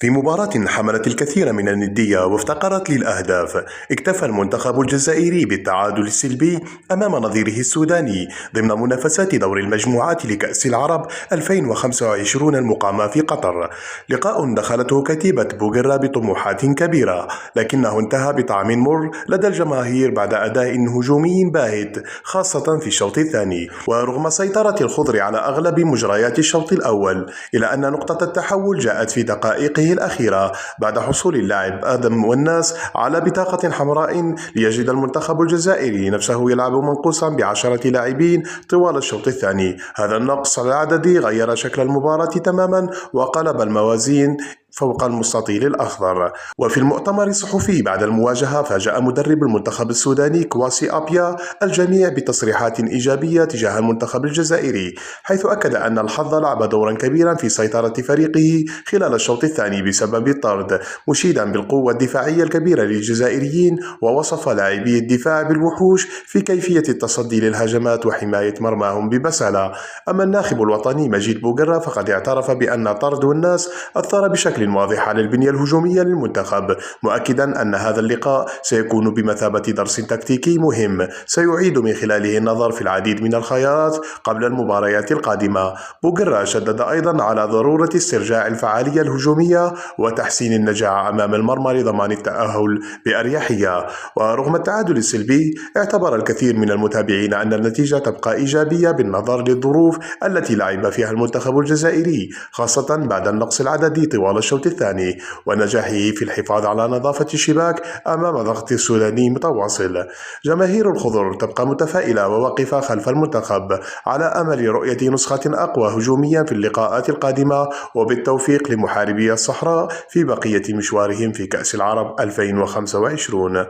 في مباراة حملت الكثير من الندية وافتقرت للأهداف، اكتفى المنتخب الجزائري بالتعادل السلبي أمام نظيره السوداني ضمن منافسات دور المجموعات لكأس العرب 2025 المقامة في قطر. لقاء دخلته كتيبة بوغرة بطموحات كبيرة، لكنه انتهى بطعم مر لدى الجماهير بعد أداء هجومي باهت خاصة في الشوط الثاني. ورغم سيطرة الخضر على أغلب مجريات الشوط الأول، إلى أن نقطة التحول جاءت في دقائقه الأخيرة بعد حصول اللاعب آدم والناس على بطاقة حمراء، ليجد المنتخب الجزائري نفسه يلعب منقوصا ب10 لاعبين طوال الشوط الثاني. هذا النقص العددي غير شكل المباراة تماما وقلب الموازين فوق المستطيل الأخضر. وفي المؤتمر الصحفي بعد المواجهة، فاجأ مدرب المنتخب السوداني كواسي أبيا الجميع بتصريحات إيجابية تجاه المنتخب الجزائري، حيث أكد أن الحظ لعب دورا كبيرا في سيطرة فريقه خلال الشوط الثاني بسبب الطرد، مشيدا بالقوة الدفاعية الكبيرة للجزائريين، ووصف لاعبي الدفاع بالوحوش في كيفية التصدي للهجمات وحماية مرماهم ببسالة. أما الناخب الوطني مجيد بوغرة فقد اعترف بأن طرد والناس أثر بشكل واضح على البنية الهجومية للمنتخب، مؤكدا أن هذا اللقاء سيكون بمثابة درس تكتيكي مهم سيعيد من خلاله النظر في العديد من الخيارات قبل المباريات القادمة. بوغرة شدد أيضا على ضرورة استرجاع الفعالية الهجومية وتحسين النجاح أمام المرمى لضمان التأهل بأريحية. ورغم التعادل السلبي، اعتبر الكثير من المتابعين أن النتيجة تبقى إيجابية بالنظر للظروف التي لعب فيها المنتخب الجزائري، خاصة بعد النقص العددي طوال الشوط الثاني ونجاحه في الحفاظ على نظافة الشباك أمام ضغط السوداني متواصل. جماهير الخضر تبقى متفائلة وواقفة خلف المنتخب على أمل رؤية نسخة أقوى هجوميا في اللقاءات القادمة، وبالتوفيق لمحاربي الصحراء في بقية مشوارهم في كأس العرب 2025.